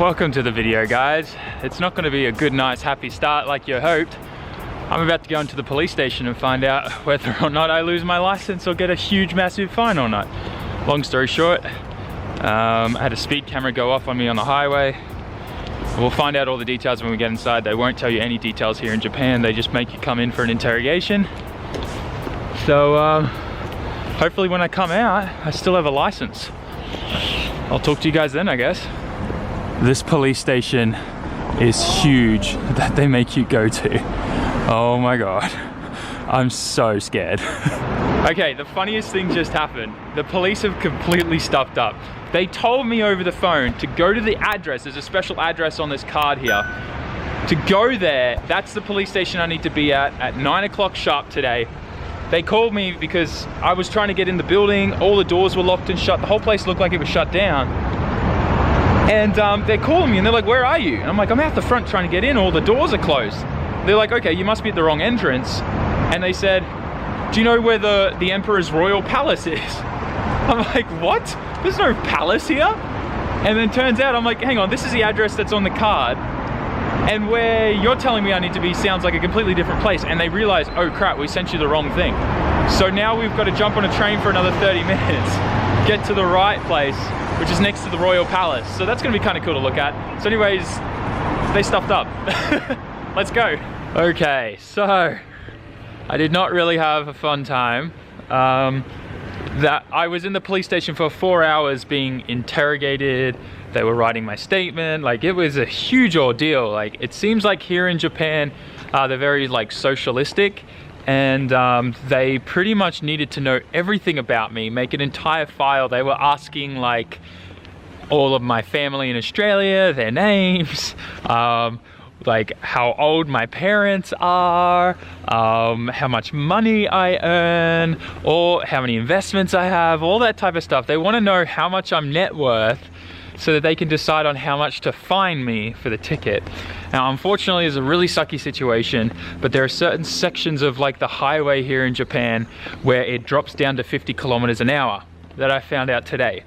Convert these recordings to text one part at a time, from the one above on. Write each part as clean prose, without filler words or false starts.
Welcome to the video, guys. It's not going to be a good, nice, happy start like you hoped. I'm about to go into the police station and find out whether or not I lose my license or get a huge, massive fine or not. Long story short, I had a speed camera go off on me on the highway. We'll find out all the details when we get inside. They won't tell you any details here in Japan. They just make you come in for an interrogation. So hopefully when I come out, I still have a license. I'll talk to you guys then, I guess. This police station is huge that they make you go to. Oh my God, I'm so scared. Okay, the funniest thing just happened. The police have completely stuffed up. They told me over the phone to go to the address. There's a special address on this card here. To go there, that's the police station I need to be at 9 o'clock sharp today. They called me because I was trying to get in the building. All the doors were locked and shut. The whole place looked like it was shut down. And they're calling me and they're like, where are you? And I'm like, I'm out the front trying to get in. All the doors are closed. They're like, okay, you must be at the wrong entrance. And they said, do you know where the Emperor's Royal Palace is? I'm like, what? There's no palace here? And then turns out, I'm like, hang on, this is the address that's on the card. And where you're telling me I need to be sounds like a completely different place. And they realize, oh crap, we sent you the wrong thing. So now we've got to jump on a train for another 30 minutes, get to the right place, which is next to the Royal Palace. So that's gonna be kind of cool to look at. So anyways, they stuffed up. Let's go. Okay, so I did not really have a fun time. That I was in the police station for 4 hours being interrogated. They were writing my statement. Like, it was a huge ordeal. Like, it seems like here in Japan, they're very like socialistic, and they pretty much needed to know everything about me, make an entire file. They were asking like all of my family in Australia, their names, like how old my parents are, how much money I earn, or how many investments I have, all that type of stuff. They want to know how much I'm net worth so that they can decide on how much to fine me for the ticket. Now, unfortunately, it's a really sucky situation, but there are certain sections of like the highway here in Japan where it drops down to 50 kilometers an hour that I found out today.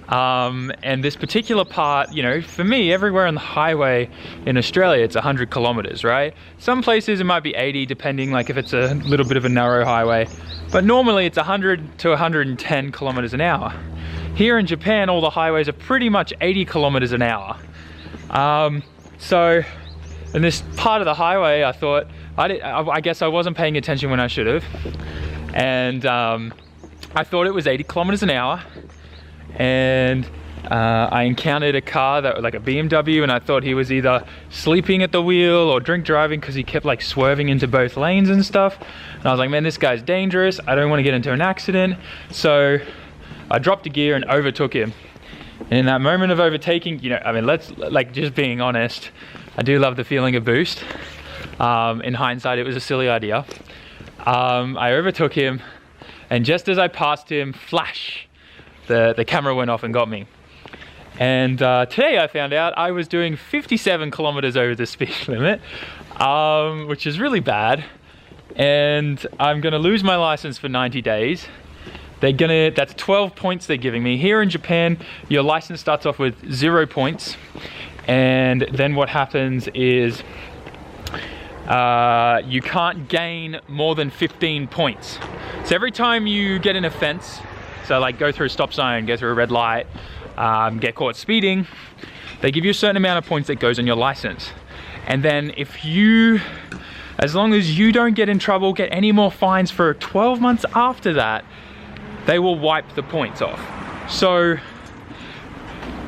And this particular part, you know, for me, everywhere on the highway in Australia, it's 100 kilometers, right? Some places it might be 80, depending, like if it's a little bit of a narrow highway. But normally it's 100 to 110 kilometers an hour. Here in Japan, all the highways are pretty much 80 kilometers an hour. So in this part of the highway, I thought, I guess I wasn't paying attention when I should have. And I thought it was 80 kilometers an hour. And I encountered a car that was like a BMW, and I thought he was either sleeping at the wheel or drink driving because he kept like swerving into both lanes and stuff. And I was like, man, this guy's dangerous. I don't want to get into an accident. So I dropped a gear and overtook him. And in that moment of overtaking, you know, I mean, let's like just being honest, I do love the feeling of boost. In hindsight, it was a silly idea. I overtook him, and just as I passed him, flash, the camera went off and got me. And today I found out I was doing 57 kilometers over the speed limit, which is really bad. And I'm gonna lose my license for 90 days. That's 12 points they're giving me. Here in Japan, your license starts off with 0 points. And then what happens is you can't gain more than 15 points. So every time you get an offense, so like go through a stop sign, go through a red light, get caught speeding, they give you a certain amount of points that goes on your license. And then as long as you don't get in trouble, get any more fines for 12 months after that, they will wipe the points off. So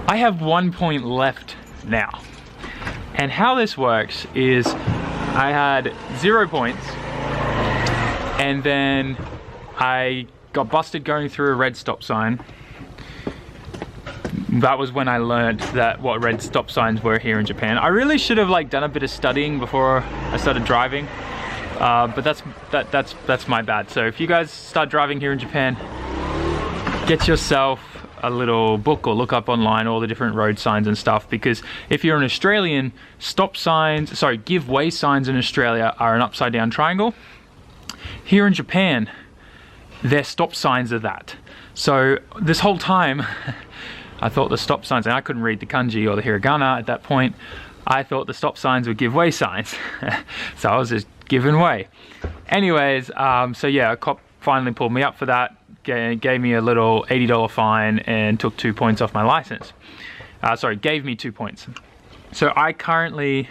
I have 1 point left now. And how this works is I had 0 points, and then I got busted going through a red stop sign. That was when I learned what red stop signs were here in Japan. I really should have like done a bit of studying before I started driving, but that's my bad. So if you guys start driving here in Japan, get yourself a little book or look up online all the different road signs and stuff, because if you're an Australian, give way signs in Australia are an upside down triangle. Here in Japan, their stop signs are that. So this whole time I thought the stop signs, and I couldn't read the kanji or the hiragana at that point, I thought the stop signs would give way signs. So I was just giving way. Anyways, so yeah, a cop finally pulled me up for that, gave me a little $80 fine and took 2 points off my license. Sorry, gave me 2 points. So I currently,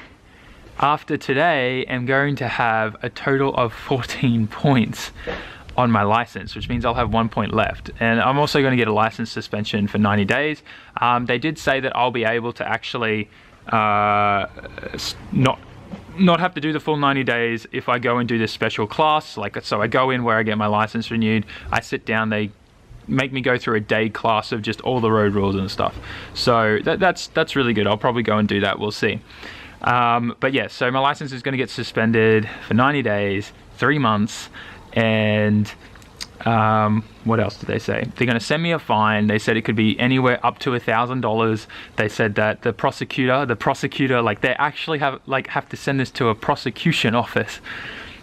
after today, am going to have a total of 14 points on my license, which means I'll have 1 point left. And I'm also going to get a license suspension for 90 days. They did say that I'll be able to actually not have to do the full 90 days if I go and do this special class. Like, so I go in where I get my license renewed, I sit down, they make me go through a day class of just all the road rules and stuff. So that's really good. I'll probably go and do that, we'll see. But yeah, so my license is going to get suspended for 90 days, 3 months, and what else did they say? They're going to send me a fine. They said it could be anywhere up to $1,000. They said that the prosecutor, like, they actually have to send this to a prosecution office.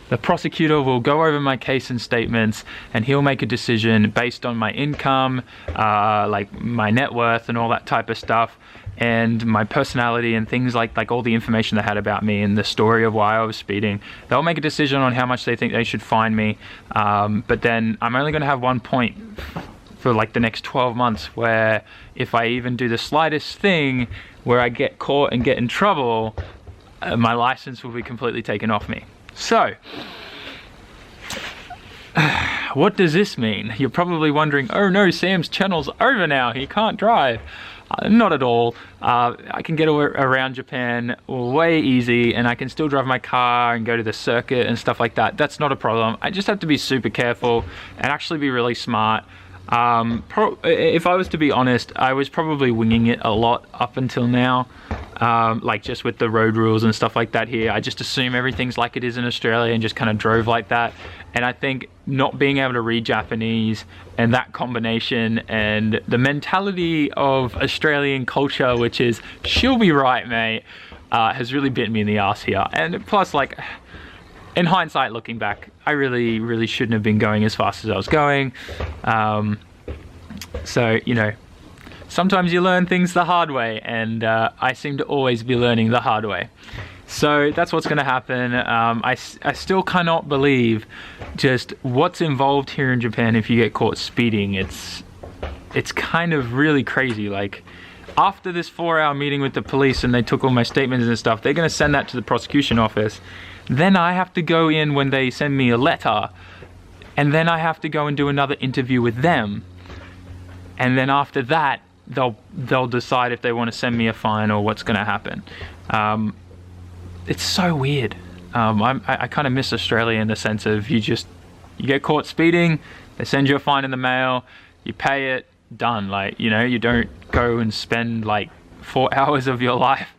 The prosecutor will go over my case and statements, and he'll make a decision based on my income, like my net worth and all that type of stuff, and my personality and things like all the information they had about me and the story of why I was speeding. They'll make a decision on how much they think they should fine me, but then I'm only going to have 1 point for like the next 12 months, where if I even do the slightest thing where I get caught and get in trouble, my license will be completely taken off me. So, what does this mean? You're probably wondering, oh no, Sam's channel's over now, he can't drive. Not at all. I can get around Japan way easy, and I can still drive my car and go to the circuit and stuff like that. That's not a problem. I just have to be super careful and actually be really smart. If I was to be honest, I was probably winging it a lot up until now. Like just with the road rules and stuff like that here, I just assume everything's like it is in Australia and just kind of drove like that. And I think not being able to read Japanese and that combination and the mentality of Australian culture, which is she'll be right mate, has really bitten me in the ass here. And plus, like, in hindsight, looking back, I really shouldn't have been going as fast as I was going. So, you know, sometimes you learn things the hard way, and I seem to always be learning the hard way. So that's what's going to happen. I still cannot believe just what's involved here in Japan if you get caught speeding. It's kind of really crazy. Like, after this 4-hour meeting with the police and they took all my statements and stuff, they're going to send that to the prosecution office. Then I have to go in when they send me a letter, and then I have to go and do another interview with them. And then after that, they'll decide if they want to send me a fine or what's going to happen. It's so weird. I kind of miss Australia in the sense of you get caught speeding, they send you a fine in the mail, you pay it, done. Like, you know, you don't go and spend like 4 hours of your life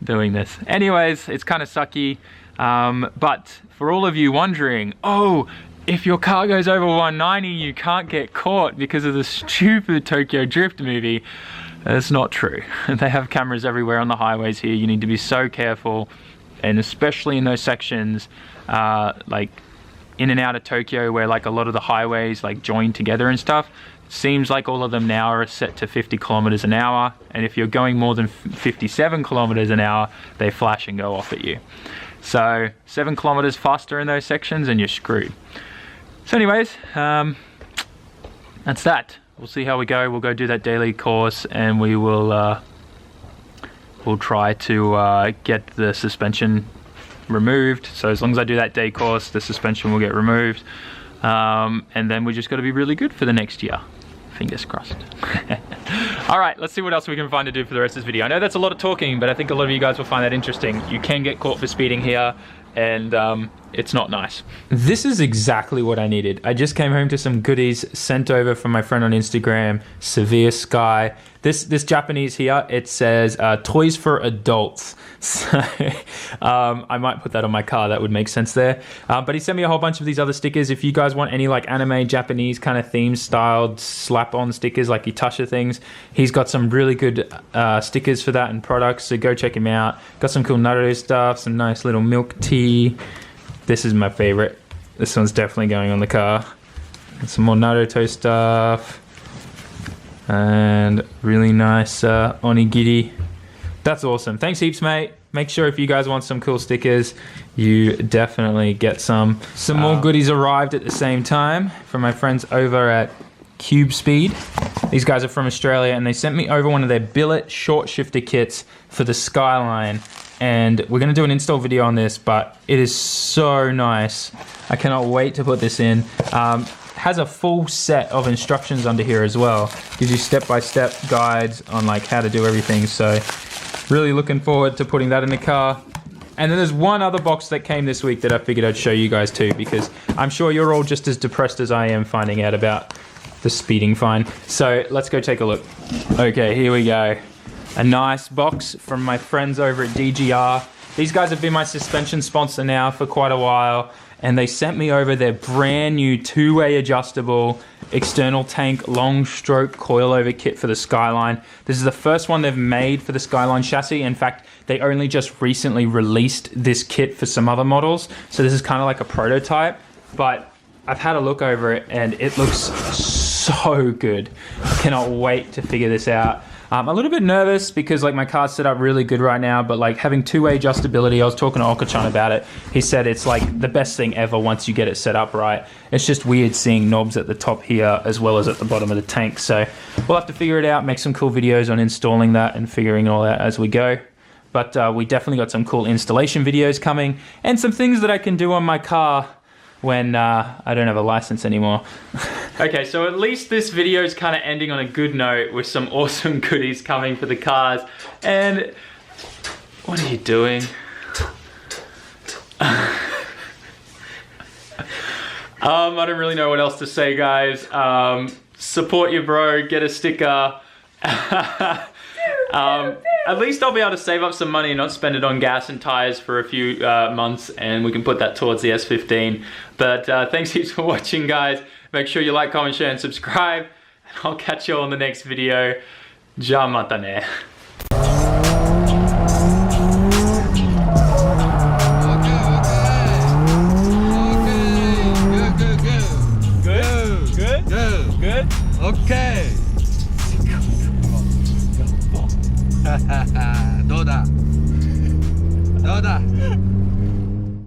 doing this. Anyways, it's kind of sucky. But for all of you wondering, oh, if your car goes over 190, you can't get caught because of the stupid Tokyo Drift movie. That's not true. They have cameras everywhere on the highways here. You need to be so careful, and especially in those sections, like in and out of Tokyo, where like a lot of the highways like join together and stuff. It seems like all of them now are set to 50 kilometers an hour, and if you're going more than 57 kilometers an hour, they flash and go off at you. So 7 kilometers faster in those sections and you're screwed. So anyways, that's that. We'll see how we go. We'll go do that daily course, and we will we'll try to get the suspension removed. So as long as I do that day course, the suspension will get removed, and then we just got to be really good for the next year. Fingers crossed. All right, let's see what else we can find to do for the rest of this video. I know that's a lot of talking, but I think a lot of you guys will find that interesting. You can get caught for speeding here, and it's not nice. This is exactly what I needed. I just came home to some goodies sent over from my friend on Instagram, Severe Sky. This Japanese here, it says toys for adults. So I might put that on my car. That would make sense there. But he sent me a whole bunch of these other stickers. If you guys want any like anime Japanese kind of theme styled slap-on stickers like Itasha things, he's got some really good stickers for that and products. So go check him out. Got some cool Naruto stuff, some nice little milk tea. This is my favorite. This one's definitely going on the car. And some more Naruto stuff. And really nice onigiri. That's awesome. Thanks heaps, mate. Make sure if you guys want some cool stickers, you definitely get some. Some more goodies arrived at the same time from my friends over at Cube Speed. These guys are from Australia and they sent me over one of their billet short shifter kits for the Skyline. And we're gonna do an install video on this, but it is so nice. I cannot wait to put this in. Has a full set of instructions under here as well. Gives you step-by-step guides on like how to do everything. So really looking forward to putting that in the car. And then there's one other box that came this week that I figured I'd show you guys too, because I'm sure you're all just as depressed as I am finding out about the speeding fine. So let's go take a look. Okay, here we go. A nice box from my friends over at DGR. These guys have been my suspension sponsor now for quite a while, and they sent me over their brand new two-way adjustable external tank long stroke coilover kit for the Skyline. This is the first one they've made for the Skyline chassis. In fact, they only just recently released this kit for some other models. So this is kind of like a prototype, but I've had a look over it and it looks so good. I cannot wait to figure this out. I'm a little bit nervous because like my car's set up really good right now, but like having two-way adjustability, I was talking to Okachan about it. He said it's like the best thing ever once you get it set up right. It's just weird seeing knobs at the top here as well as at the bottom of the tank. So we'll have to figure it out, make some cool videos on installing that and figuring it all out as we go. But we definitely got some cool installation videos coming and some things that I can do on my car when I don't have a license anymore. Okay, so at least this video is kind of ending on a good note with some awesome goodies coming for the cars. And what are you doing? I don't really know what else to say, guys. Support your bro, get a sticker. At least I'll be able to save up some money and not spend it on gas and tires for a few months, and we can put that towards the S15. But thanks heaps for watching, guys. Make sure you like, comment, share, and subscribe. And I'll catch you all in the next video. Ja mata ne. Good? Okay. どうだ